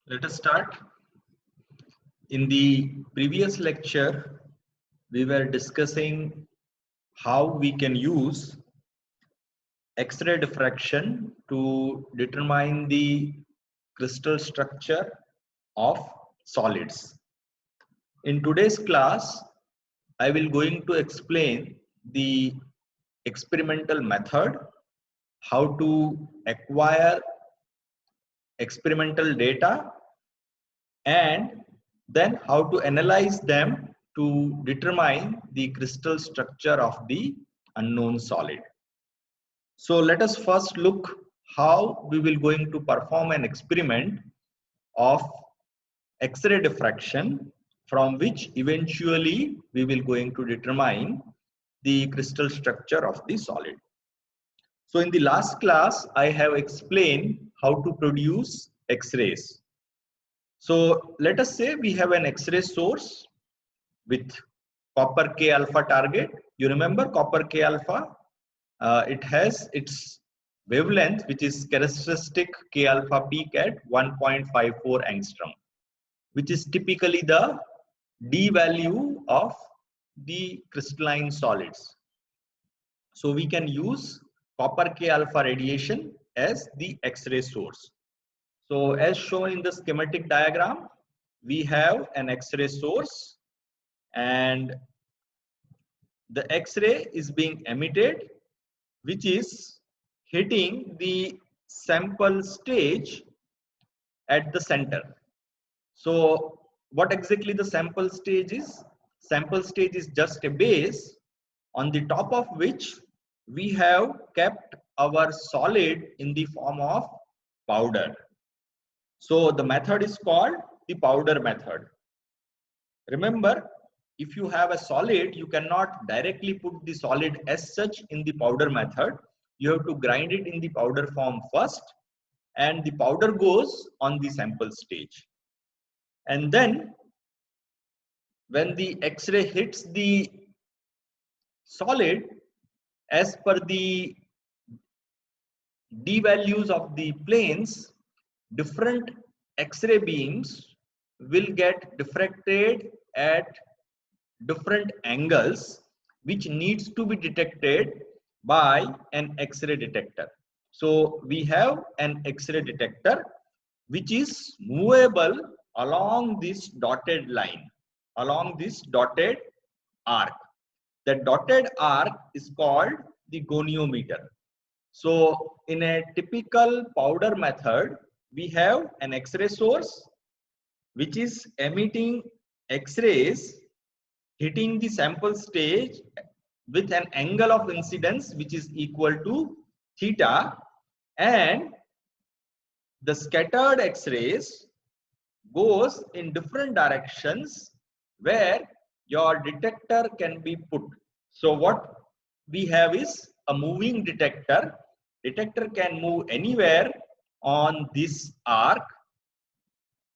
Let us start. In the previous lecture, we were discussing how we can use X-ray diffraction to determine the crystal structure of solids. In today's class, I will going to explain the experimental method, how to acquire experimental data, and then how to analyze them to determine the crystal structure of the unknown solid. So let us first look how we will going to perform an experiment of X-ray diffraction, from which eventually we will going to determine the crystal structure of the solid. So in the last class, I have explained how to produce X-rays. So let us say we have an X-ray source with copper K alpha target. You remember copper K alpha? It has its wavelength, which is characteristic K alpha peak at 1.54 angstrom, which is typically the D value of the crystalline solids. So we can use copper K alpha radiation as the X-ray source. So as shown in the schematic diagram, we have an X-ray source and the X-ray is being emitted, which is hitting the sample stage at the center. So what exactly the sample stage is? Sample stage is just a base on the top of which we have kept our solid in the form of powder. So the method is called the powder method. Remember, if you have a solid, you cannot directly put the solid as such in the powder method. You have to grind it in the powder form first, and the powder goes on the sample stage. And then when the X-ray hits the solid, as per the D values of the planes, different X-ray beams will get diffracted at different angles, which needs to be detected by an X-ray detector. So we have an X-ray detector which is movable along this dotted line, along this dotted arc. The dotted arc is called the goniometer. So in a typical powder method, we have an X-ray source which is emitting X-rays hitting the sample stage with an angle of incidence which is equal to theta, and the scattered X-rays goes in different directions where your detector can be put. So what we have is a moving detector. Detector can move anywhere on this arc.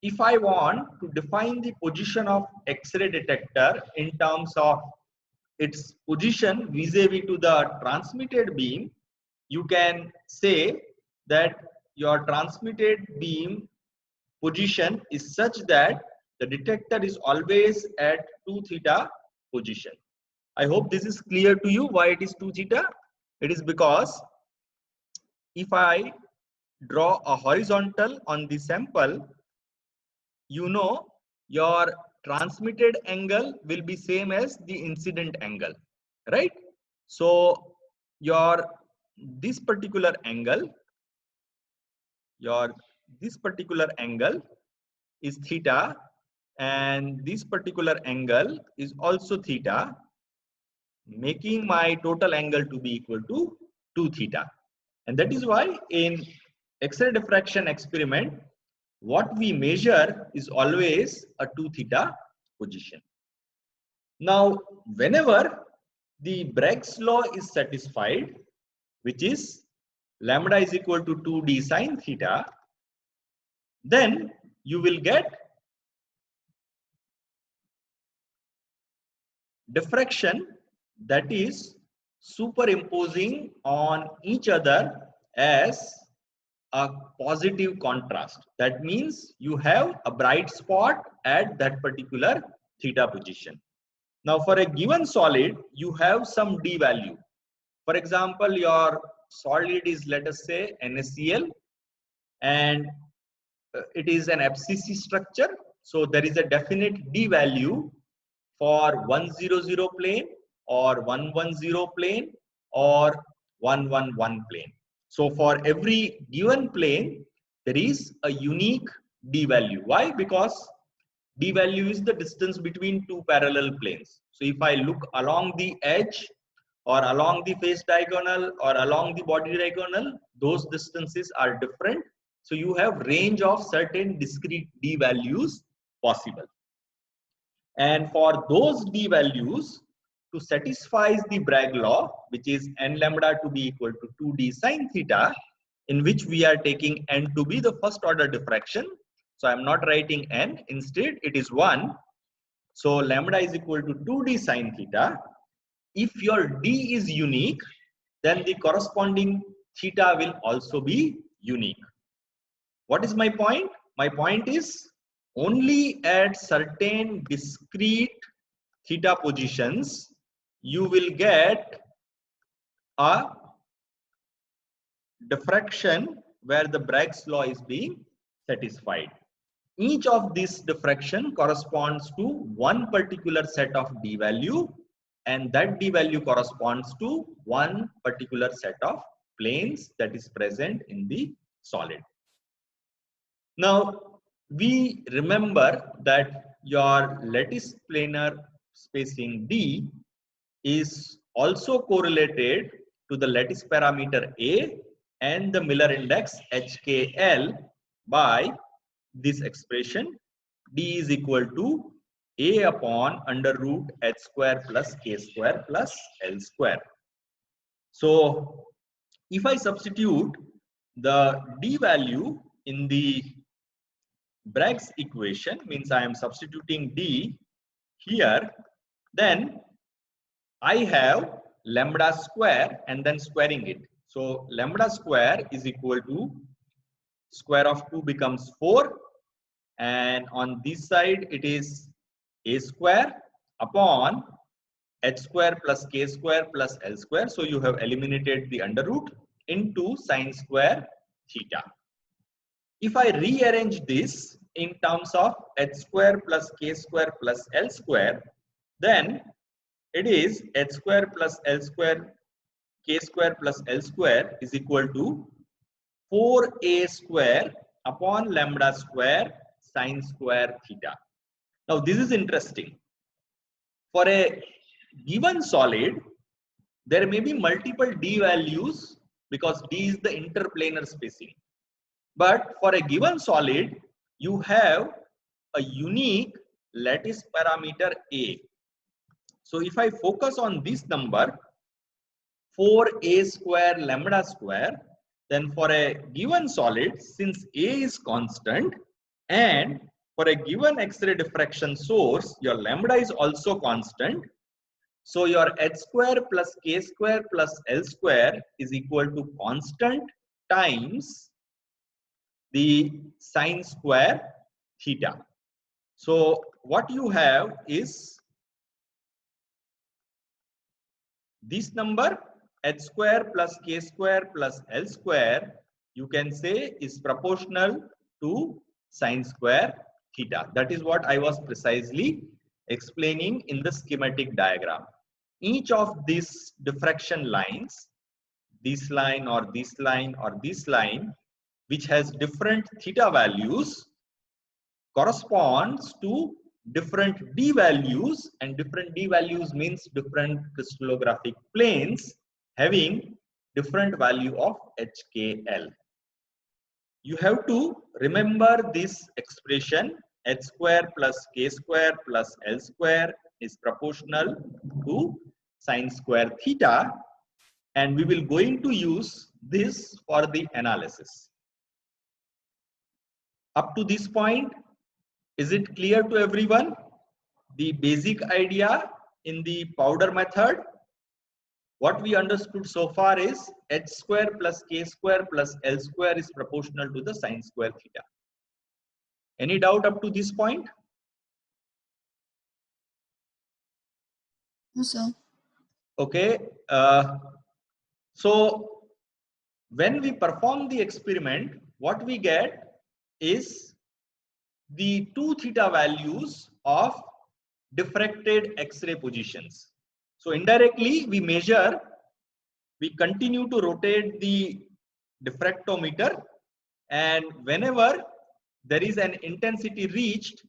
If I want to define the position of X-ray detector in terms of its position vis-a-vis to the transmitted beam, you can say that your transmitted beam position is such that the detector is always at 2 theta position. I hope this is clear to you why it is 2 theta. It is because if I draw a horizontal on the sample, you know your transmitted angle will be same as the incident angle, right? So your this particular angle is theta, and this particular angle is also theta, making my total angle to be equal to 2 theta. And that is why in X-ray diffraction experiment, what we measure is always a 2 theta position. Now, whenever the Bragg's law is satisfied, which is lambda is equal to 2d sine theta, then you will get diffraction that is superimposing on each other as a positive contrast. That means you have a bright spot at that particular theta position. Now for a given solid, you have some d value. For example, your solid is, let us say, NaCl, and it is an FCC structure. So there is a definite d value for 100 plane or 110 plane or 111 plane. So for every given plane, there is a unique d value. Why? Because d value is the distance between two parallel planes. So if I look along the edge or along the face diagonal or along the body diagonal, those distances are different. So you have range of certain discrete d values possible. And for those d values, to satisfy the Bragg law, which is n lambda to be equal to 2d sine theta, in which we are taking n to be the first order diffraction. So I am not writing n, instead it is 1. So lambda is equal to 2d sine theta. If your d is unique, then the corresponding theta will also be unique. What is my point? My point is, only at certain discrete theta positions you will get a diffraction where the Bragg's law is being satisfied. Each of these diffraction corresponds to one particular set of d value, and that d value corresponds to one particular set of planes that is present in the solid. Now we remember that your lattice planar spacing d is also correlated to the lattice parameter A and the Miller index HKL by this expression: d is equal to A upon under root h square plus k square plus L square. So if I substitute the d value in the Bragg's equation, means I am substituting d here, then I have lambda square and then squaring it. So lambda square is equal to square of 2 becomes 4, and on this side it is a square upon h square plus k square plus L square. So you have eliminated the under root into sine square theta. If I rearrange this in terms of h square plus k square plus L square, then it is h square plus L square k square plus L square is equal to 4a square upon lambda square sine square theta. Now this is interesting. For a given solid, there may be multiple d values because d is the interplanar spacing. But for a given solid, you have a unique lattice parameter A. So if I focus on this number, 4a square lambda square, then for a given solid, since A is constant and for a given X-ray diffraction source, your lambda is also constant. So your h square plus k square plus L square is equal to constant times the sine square theta. So what you have is this number h square plus k square plus L square, you can say, is proportional to sine square theta. That is what I was precisely explaining in the schematic diagram. Each of these diffraction lines, this line or this line or this line, which has different theta values, corresponds to different d values, and different d values means different crystallographic planes having different value of HKL. You have to remember this expression: h square plus k square plus L square is proportional to sine square theta, and we will going to use this for the analysis. Up to this point, is it clear to everyone the basic idea in the powder method? what we understood so far is h square plus k square plus L square is proportional to the sine square theta. Any doubt up to this point? No, sir. Okay. So when we perform the experiment, what we get is the 2 theta values of diffracted X-ray positions. So indirectly we continue to rotate the diffractometer, and whenever there is an intensity reached,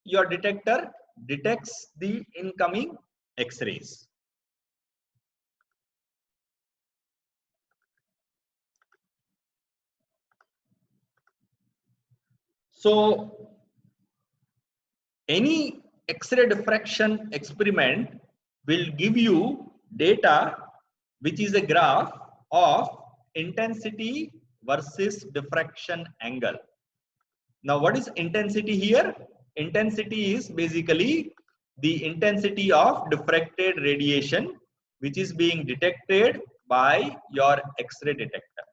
your detector detects the incoming X-rays. So any X-ray diffraction experiment will give you data which is a graph of intensity versus diffraction angle. Now, what is intensity here? Intensity is basically the intensity of diffracted radiation which is being detected by your X-ray detector.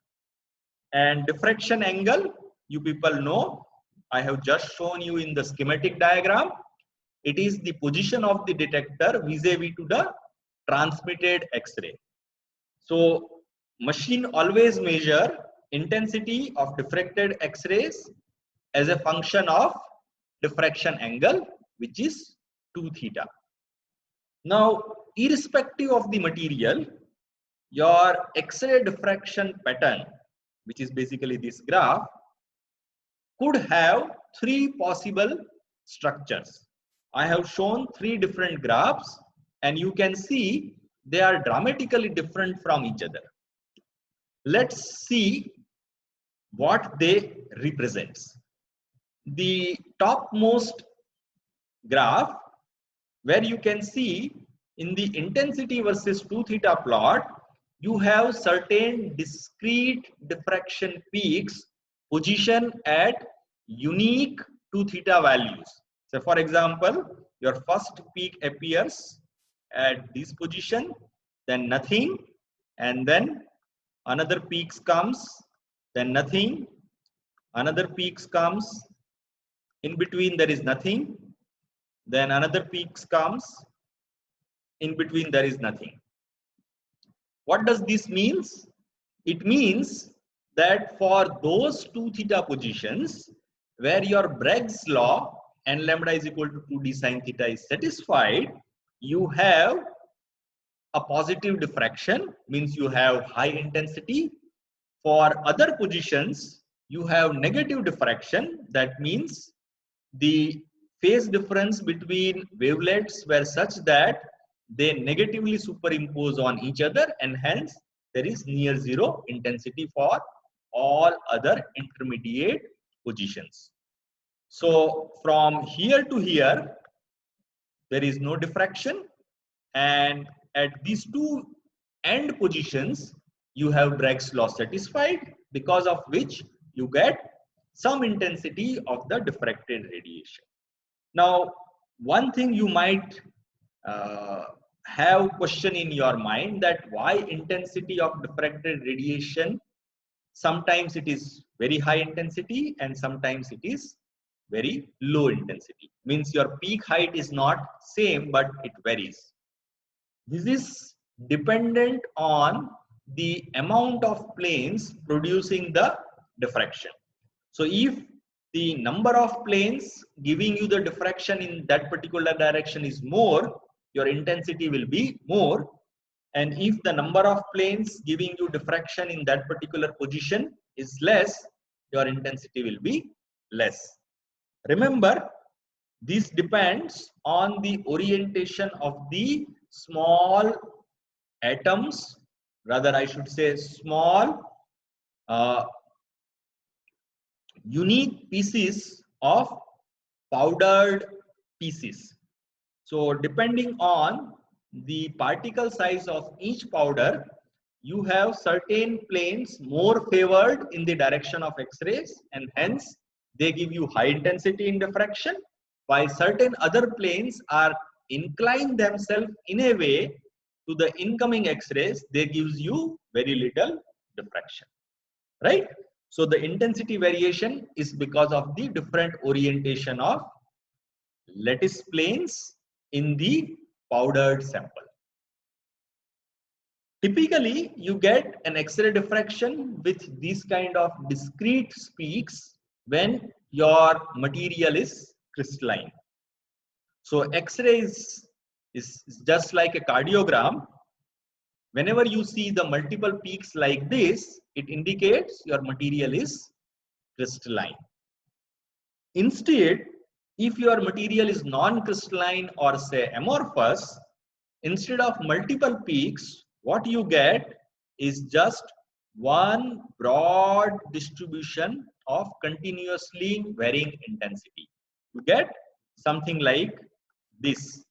And diffraction angle, you people know, I have just shown you in the schematic diagram. It is the position of the detector vis-a-vis to the transmitted X-ray. So machine always measure intensity of diffracted X-rays as a function of diffraction angle, which is 2 theta. Now, irrespective of the material, your X-ray diffraction pattern, which is basically this graph, could have 3 possible structures. I have shown 3 different graphs, and you can see they are dramatically different from each other. Let's see what they represents. The topmost graph, where you can see in the intensity versus 2 theta plot, you have certain discrete diffraction peaks position at unique 2 theta values. So for example, your first peak appears at this position, then nothing, and then another peak comes, then nothing, another peak comes, in between there is nothing, then another peak comes, in between there is nothing. What does this means? It means that for those 2 theta positions where your Bragg's law n lambda is equal to 2d sine theta is satisfied, you have a positive diffraction, means you have high intensity. For other positions, you have negative diffraction. That means the phase difference between wavelets were such that they negatively superimpose on each other, and hence there is near zero intensity for all other intermediate positions. So from here to here, there is no diffraction, and at these 2 end positions, you have Bragg's law satisfied, because of which you get some intensity of the diffracted radiation. Now, one thing you might have question in your mind, that why intensity of diffracted radiation, sometimes it is very high intensity and sometimes it is very low intensity. Means your peak height is not same, but it varies. This is dependent on the amount of planes producing the diffraction. So if the number of planes giving you the diffraction in that particular direction is more, your intensity will be more. And if the number of planes giving you diffraction in that particular position is less, your intensity will be less. Remember, this depends on the orientation of the small atoms, rather I should say small unique pieces of powdered pieces. So depending on the particle size of each powder, you have certain planes more favored in the direction of X-rays, and hence they give you high intensity in diffraction, while certain other planes are inclined themselves in a way to the incoming X-rays, they gives you very little diffraction, right? So the intensity variation is because of the different orientation of lattice planes in the powdered sample. Typically, you get an X-ray diffraction with these kind of discrete peaks when your material is crystalline. So X-ray is just like a cardiogram. Whenever you see the multiple peaks like this, it indicates your material is crystalline. Instead, if your material is non-crystalline or say amorphous, instead of multiple peaks, what you get is just one broad distribution of continuously varying intensity. You get something like this.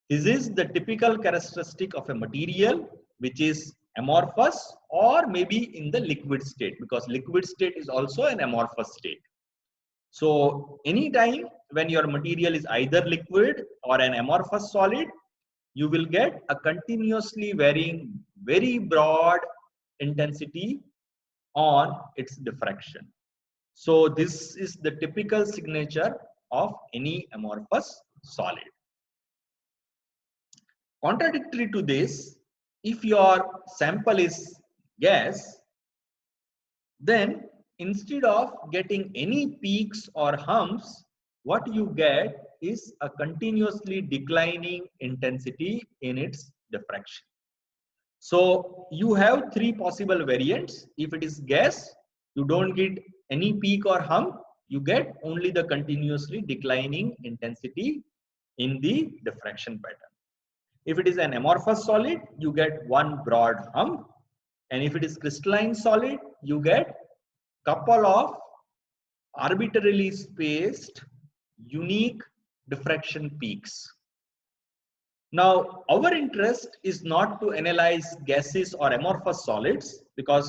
This is the typical characteristic of a material which is amorphous or maybe in the liquid state, because liquid state is also an amorphous state. So anytime when your material is either liquid or an amorphous solid, you will get a continuously varying very broad intensity on its diffraction. So this is the typical signature of any amorphous solid. Contradictory to this, if your sample is gas, then instead of getting any peaks or humps, what you get is a continuously declining intensity in its diffraction. So you have three possible variants. If it is gas, you don't get any peak or hump, you get only the continuously declining intensity in the diffraction pattern. If it is an amorphous solid, you get one broad hump, and if it is crystalline solid, you get couple of arbitrarily spaced unique diffraction peaks. Now, our interest is not to analyze gases or amorphous solids, because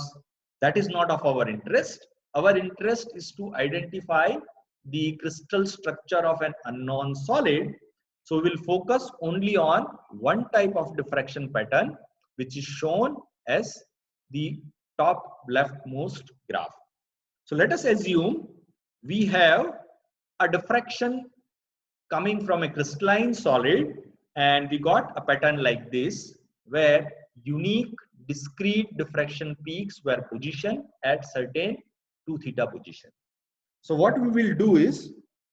that is not of our interest. Our interest is to identify the crystal structure of an unknown solid. So we'll focus only on one type of diffraction pattern, which is shown as the top leftmost graph. So let us assume we have a diffraction coming from a crystalline solid, and we got a pattern like this where unique discrete diffraction peaks were positioned at certain 2 theta position. So what we will do is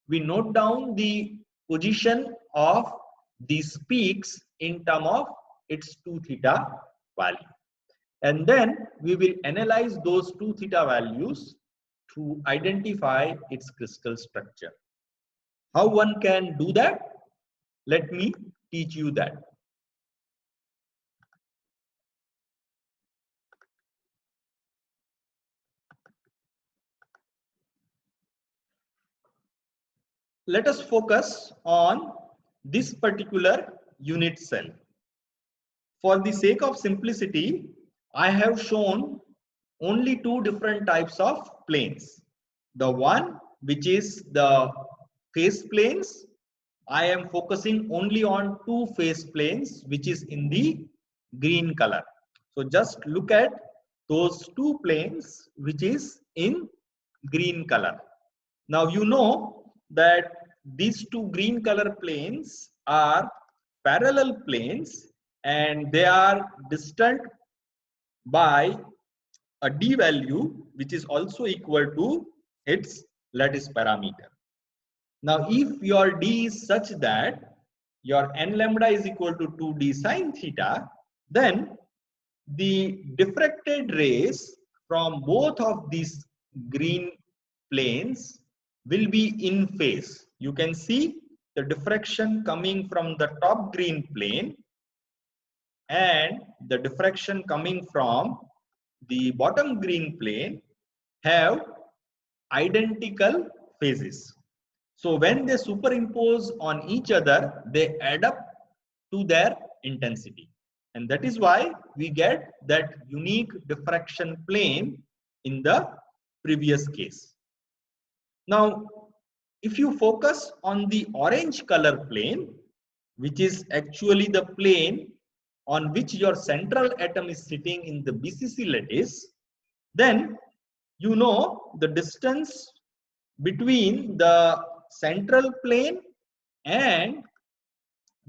we note down the position of these peaks in terms of its 2 theta value, and then we will analyze those 2 theta values to identify its crystal structure. How one can do that? Let me teach you that. Let us focus on this particular unit cell. For the sake of simplicity, I have shown only two different types of planes. The one which is the phase planes, I am focusing only on two phase planes, which is in the green color. So just look at those two planes which is in green color. Now you know that these two green color planes are parallel planes, and they are distant by a d value which is also equal to its lattice parameter. Now if your d is such that your n lambda is equal to 2d sine theta, then the diffracted rays from both of these green planes will be in phase. You can see the diffraction coming from the top green plane and the diffraction coming from the bottom green plane have identical phases. So when they superimpose on each other, they add up to their intensity. And that is why we get that unique diffraction plane in the previous case. Now, if you focus on the orange color plane, which is actually the plane on which your central atom is sitting in the BCC lattice, then you know the distance between the central plane and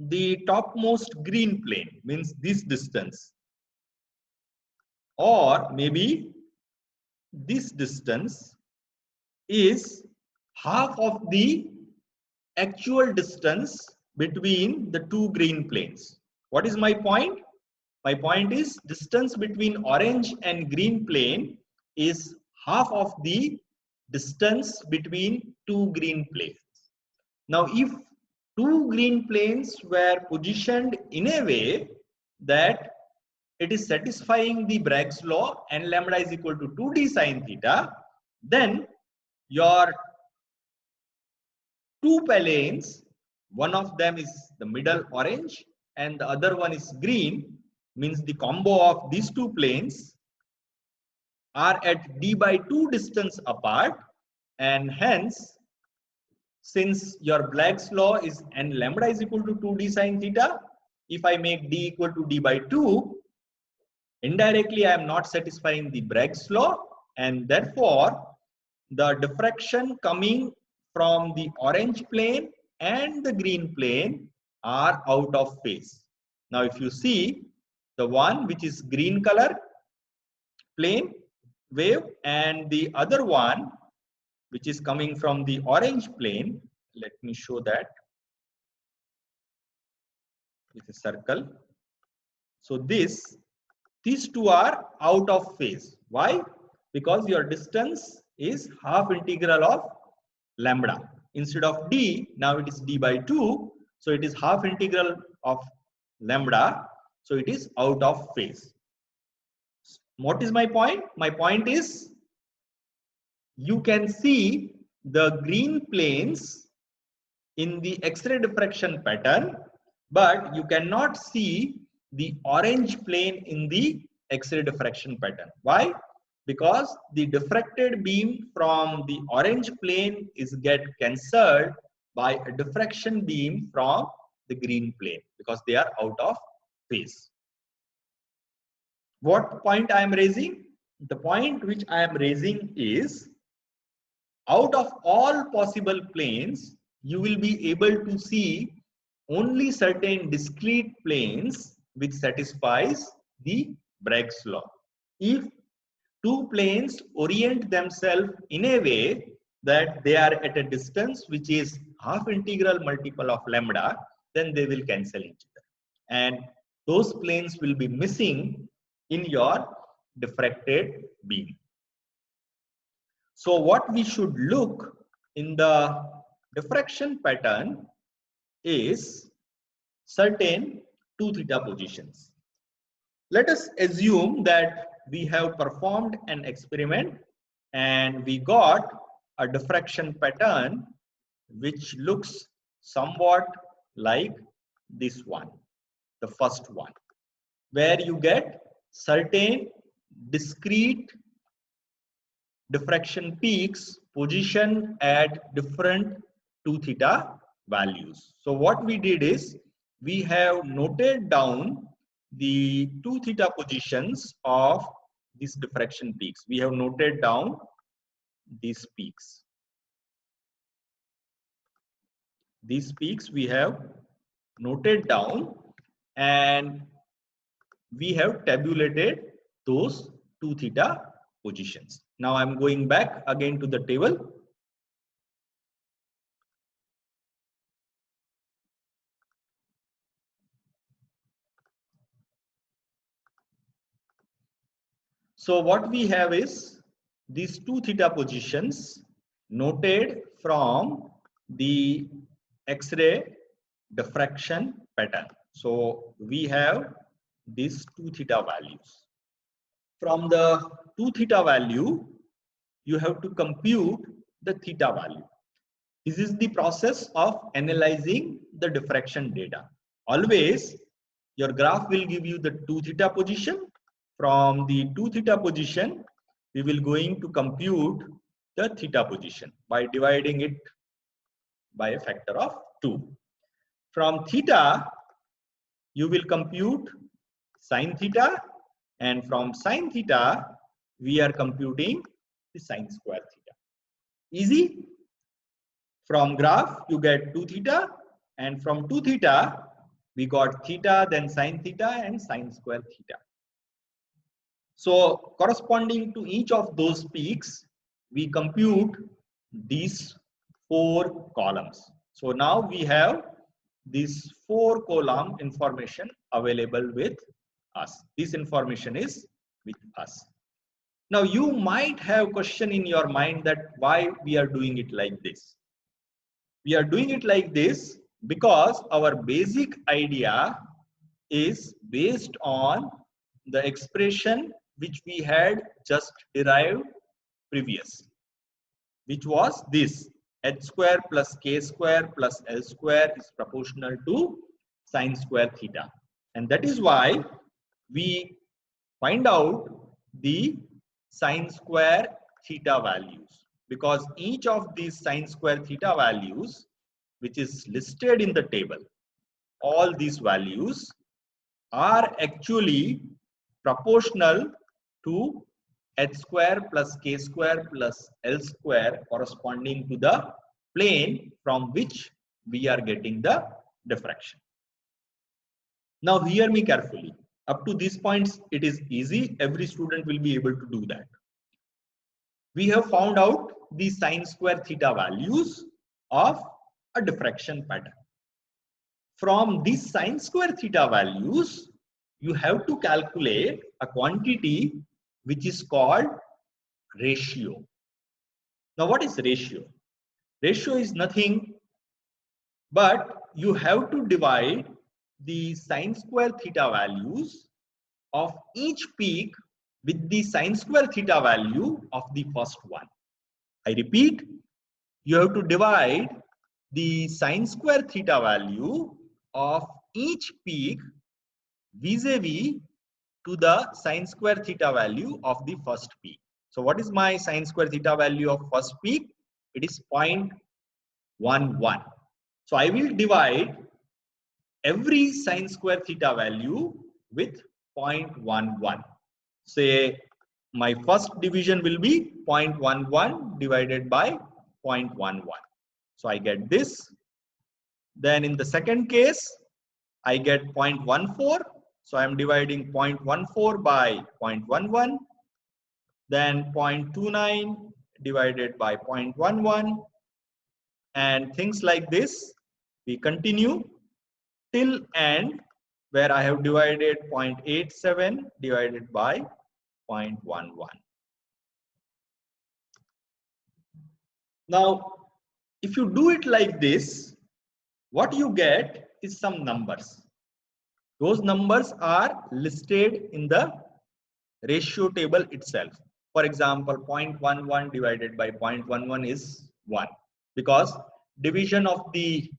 the topmost green plane, means this distance, or maybe this distance is half of the actual distance between the two green planes. What is my point? My point is distance between orange and green plane is half of the distance between two green planes. Now, if two green planes were positioned in a way that it is satisfying the Bragg's law and lambda is equal to 2d sine theta, then your two planes, one of them is the middle orange and the other one is green, means the combo of these two planes are at d by 2 distance apart, and hence since your Bragg's law is and lambda is equal to 2d sine theta, if I make d equal to d by 2, indirectly I am not satisfying the Bragg's law, and therefore the diffraction coming from the orange plane and the green plane are out of phase. Now if you see the one which is green color plane wave and the other one which is coming from the orange plane, let me show that with a circle. So these two are out of phase. Why? Because your distance is half integral of lambda. Instead of d, now it is d by 2. So it is half integral of lambda. So it is out of phase. What is my point? My point is you can see the green planes in the X-ray diffraction pattern, but you cannot see the orange plane in the X-ray diffraction pattern. Why? Because the diffracted beam from the orange plane is get cancelled by a diffraction beam from the green plane because they are out of phase. What point I am raising? The point which I am raising is out of all possible planes, you will be able to see only certain discrete planes which satisfies the Bragg's law. If two planes orient themselves in a way that they are at a distance which is half integral multiple of lambda, then they will cancel each other. And those planes will be missing in your diffracted beam. So what we should look in the diffraction pattern is certain 2 theta positions. Let us assume that we have performed an experiment and we got a diffraction pattern which looks somewhat like this one, the first one, where you get certain discrete diffraction peaks positioned at different 2 theta values. So what we did is we have noted down the 2 theta positions of these diffraction peaks. We have noted down these peaks. These peaks we have noted down and we have tabulated those 2 theta positions. Now I'm going back again to the table. So what we have is these 2 theta positions noted from the X-ray diffraction pattern. So we have these 2 theta values. From the 2 theta value, you have to compute the theta value. This is the process of analyzing the diffraction data. Always your graph will give you the 2 theta position. From the 2 theta position, we will going to compute the theta position by dividing it by a factor of 2. From theta, you will compute sine theta, and from sine theta we are computing the sine square theta. Easy. From graph you get 2 theta, and from 2 theta we got theta, then sine theta and sine square theta. So corresponding to each of those peaks, we compute these 4 columns. So now we have this 4 column information available with us. This information is with us. Now you might have question in your mind that why we are doing it like this. We are doing it like this because our basic idea is based on the expression which we had just derived previously, which was this: h square plus k square plus l square is proportional to sine square theta. And that is why we find out the sine square theta values, because each of these sine square theta values which is listed in the table, all these values are actually proportional to h square plus k square plus l square corresponding to the plane from which we are getting the diffraction. Now hear me carefully. Up to these points it is easy. Every student will be able to do that. We have found out the sine square theta values of a diffraction pattern. From these sine square theta values, you have to calculate a quantity which is called ratio. Now what is ratio? Ratio is nothing but you have to divide the sine square theta values of each peak with the sine square theta value of the first one. I repeat, you have to divide the sine square theta value of each peak vis-a-vis to the sine square theta value of the first peak. So what is my sine square theta value of first peak? It is 0.11. So I will divide every sine square theta value with 0.11. Say my first division will be 0.11 divided by 0.11. So I get this. Then in the second case, I get 0.14. So I am dividing 0.14 by 0.11. Then 0.29 divided by 0.11. And things like this. We continue till end where I have divided 0.87 divided by 0.11. Now, if you do it like this, what you get is some numbers. Those numbers are listed in the ratio table itself. For example, 0.11 divided by 0.11 is 1, because division of the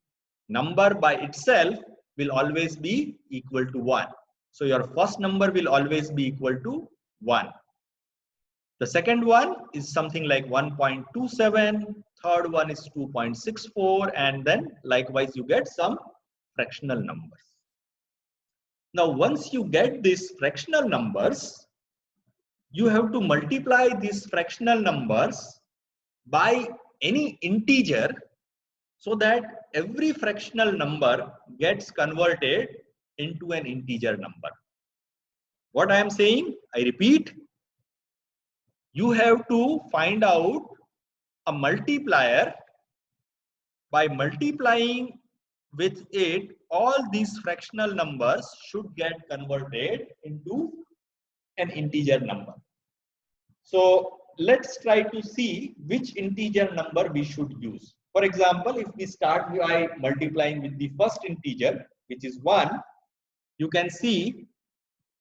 number by itself will always be equal to 1. So your first number will always be equal to 1. The second one is something like 1.27, third one is 2.64, and then likewise you get some fractional numbers. Now once you get these fractional numbers, you have to multiply these fractional numbers by any integer so that every fractional number gets converted into an integer number. What I am saying, I repeat, you have to find out a multiplier. By multiplying with it, all these fractional numbers should get converted into an integer number. So let's try to see which integer number we should use. For example, if we start by multiplying with the first integer, which is 1, you can see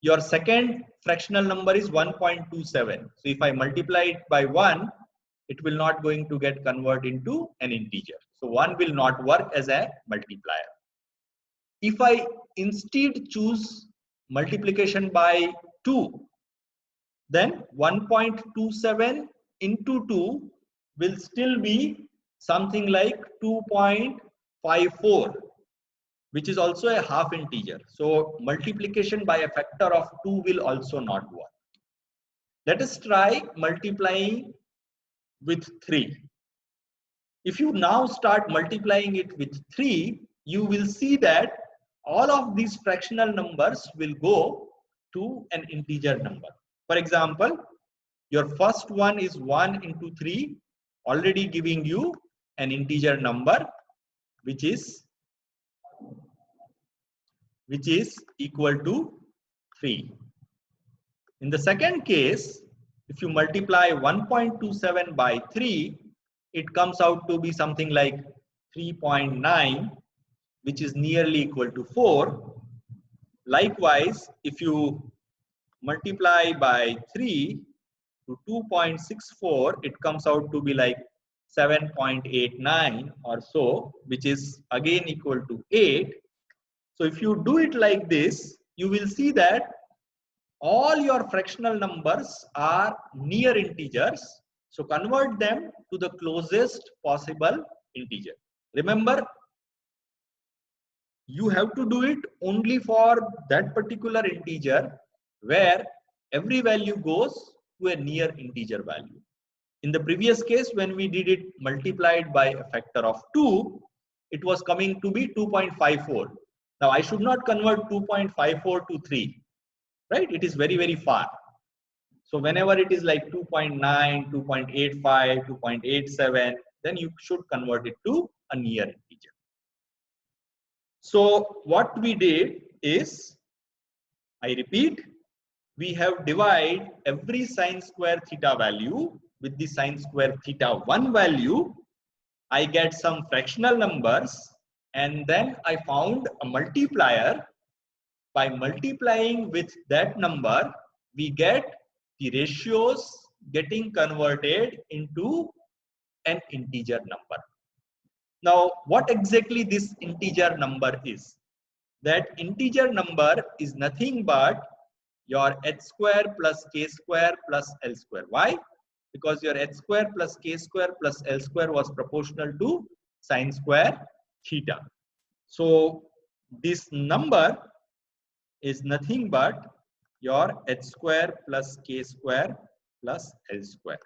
your second fractional number is 1.27. So if I multiply it by 1, it will not going to get converted into an integer. So 1 will not work as a multiplier. If I instead choose multiplication by 2, then 1.27 into 2 will still be something like 2.54, which is also a half integer. So multiplication by a factor of 2 will also not work. Let us try multiplying with 3. If you now start multiplying it with 3, you will see that all of these fractional numbers will go to an integer number. For example, your first one is 1 into 3, already giving you an integer number which is equal to 3. In the second case, if you multiply 1.27 by 3, it comes out to be something like 3.9, which is nearly equal to 4. Likewise, if you multiply by 3 to 2.64, it comes out to be like 7.89 or so, which is again equal to 8. So if you do it like this, you will see that all your fractional numbers are near integers. So convert them to the closest possible integer. Remember, you have to do it only for that particular integer where every value goes to a near integer value. In the previous case, when we did it multiplied by a factor of 2, it was coming to be 2.54. Now I should not convert 2.54 to 3, right? It is very, very far. So whenever it is like 2.9, 2.85, 2.87, then you should convert it to a near integer. So what we did is, I repeat, we have divided every sine square theta value with the sine square theta 1 value. I get some fractional numbers, and then I found a multiplier. By multiplying with that number, we get the ratios getting converted into an integer number. Now, what exactly this integer number is? That integer number is nothing but your h square plus k square plus l square. Why? Because your h square plus k square plus l square was proportional to sine square theta. So this number is nothing but your h square plus k square plus l square.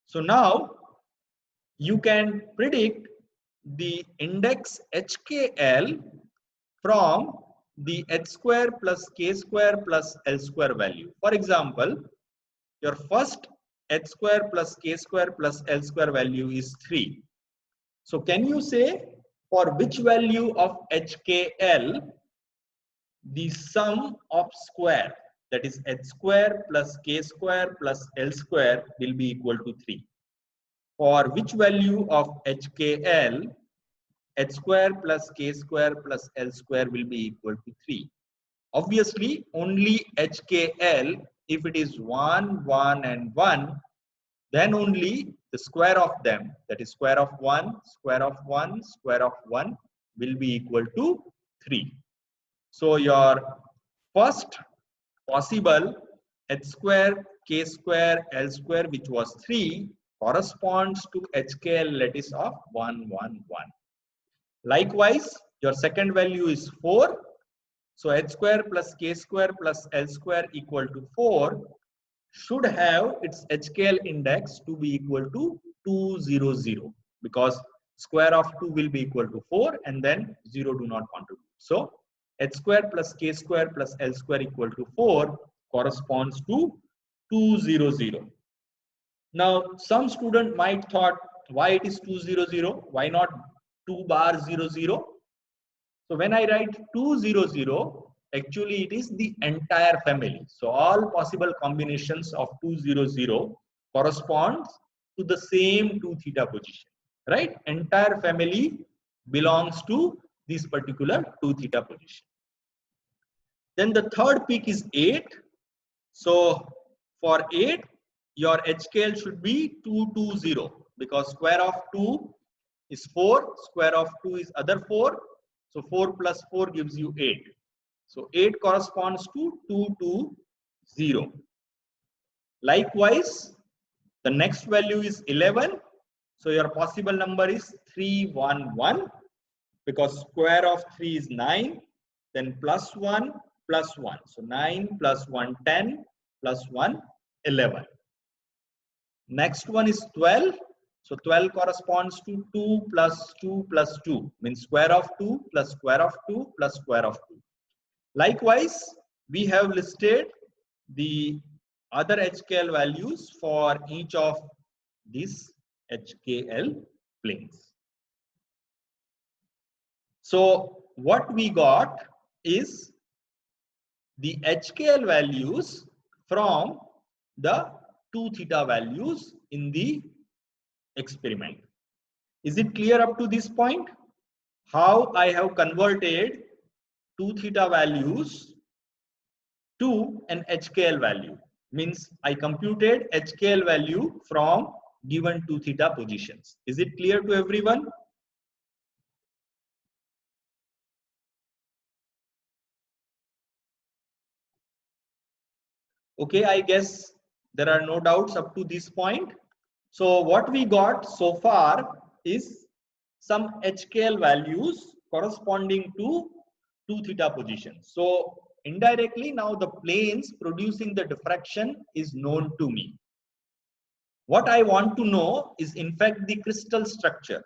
So now you can predict the index HKL from the h square plus k square plus l square value. For example, your first h square plus k square plus l square value is 3. So can you say for which value of HKL the sum of square, that is h square plus k square plus l square, will be equal to 3? For which value of HKL h square plus k square plus l square will be equal to 3? Obviously, only HKL, if it is 1, 1 and 1, then only the square of them, that is square of 1, square of 1, square of 1 will be equal to 3. So your first possible h square, k square, l square, which was 3, corresponds to HKL lattice of 1, 1, 1. Likewise, your second value is 4. So h square plus k square plus l square equal to 4 should have its HKL index to be equal to 200, because square of 2 will be equal to 4 and then 0 do not contribute. So h square plus k square plus l square equal to 4 corresponds to 200. Now some student might thought, why it is 200, why not 2 bar 00? So when I write 200, actually it is the entire family. So all possible combinations of 200 corresponds to the same 2 theta position, right? Entire family belongs to this particular 2 theta position. Then the third peak is 8. So for 8, your HKL should be 220, because square of 2 is 4, square of 2 is other 4. So 4 plus 4 gives you 8. So 8 corresponds to 220. Likewise, the next value is 11. So your possible number is 311. because square of 3 is 9, then plus 1 plus 1. So 9 plus 1, 10, plus 1, 11. Next one is 12. So 12 corresponds to 2 plus 2 plus 2, means square of 2 plus square of 2 plus square of 2. Likewise, we have listed the other HKL values for each of these HKL planes. So what we got is the HKL values from the 2 theta values in the experiment. Is it clear up to this point? How I have converted 2 theta values to an HKL value? Means I computed HKL value from given 2 theta positions. Is it clear to everyone? Okay, I guess there are no doubts up to this point. So what we got so far is some HKL values corresponding to 2 theta positions. So indirectly now the planes producing the diffraction is known to me. What I want to know is in fact the crystal structure.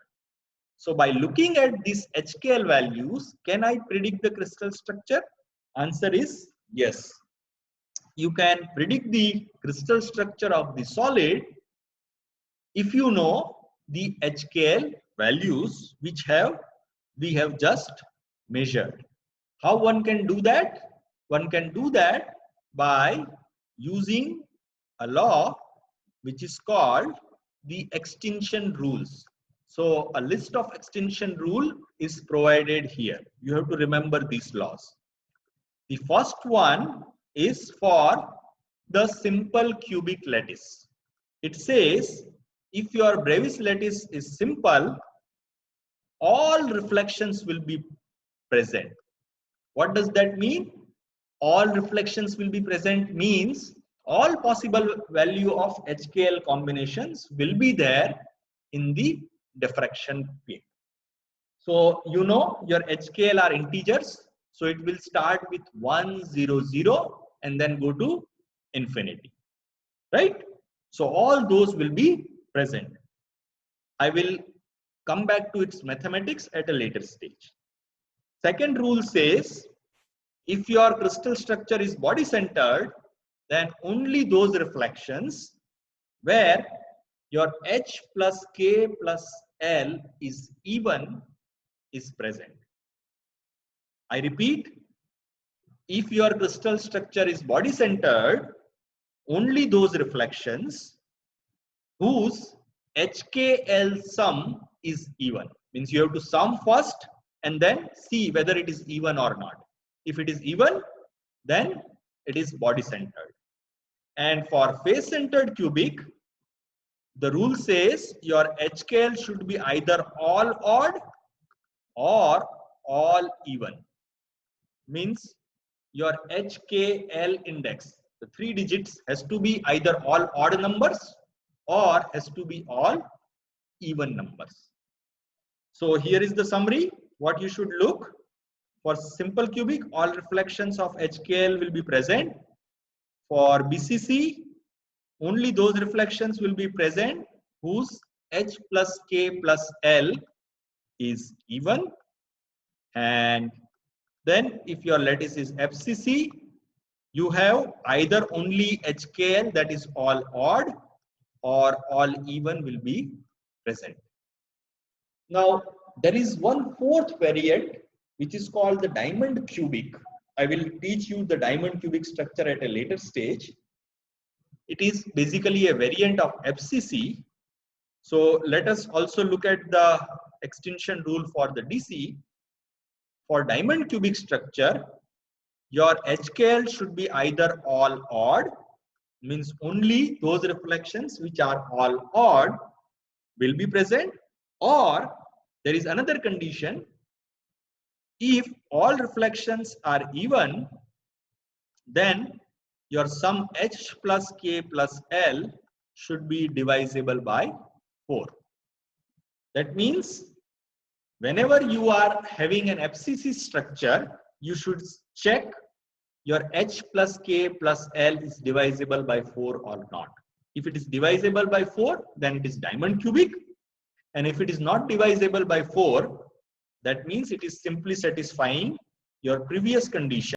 So by looking at these HKL values, can I predict the crystal structure? Answer is yes. You can predict the crystal structure of the solid if you know the HKL values which we have just measured. How one can do that? One can do that by using a law which is called the extinction rules. So a list of extinction rule is provided here. You have to remember these laws. The first one is for the simple cubic lattice. It says if your Brevis lattice is simple, all reflections will be present. What does that mean? All reflections will be present means all possible value of HKL combinations will be there in the diffraction plane. So you know your HKL are integers. So it will start with 1, 0, 0 and then go to infinity. Right? So all those will be present. I will come back to its mathematics at a later stage. Second rule says if your crystal structure is body centered, then only those reflections where your H plus K plus L is even is present. I repeat, if your crystal structure is body centered, only those reflections whose HKL sum is even. Means you have to sum first and then see whether it is even or not. If it is even, then it is body centered. And for face centered cubic, the rule says your HKL should be either all odd or all even. Means your HKL index, the 3 digits has to be either all odd numbers or has to be all even numbers. So here is the summary. What you should look for simple cubic, all reflections of HKL will be present. For BCC, only those reflections will be present whose H plus K plus L is even. And then if your lattice is FCC, you have either only HKL that is all odd or all even will be present. Now there is one fourth variant which is called the diamond cubic. I will teach you the diamond cubic structure at a later stage. It is basically a variant of FCC. So let us also look at the extinction rule for the DC. For diamond cubic structure, your HKL should be either all odd, means only those reflections which are all odd will be present, or there is another condition. If all reflections are even, then your sum H plus K plus L should be divisible by 4. That means whenever you are having an FCC structure, you should check your H plus K plus L is divisible by 4 or not. If it is divisible by 4, then it is diamond cubic. And if it is not divisible by 4, that means it is simply satisfying your previous condition.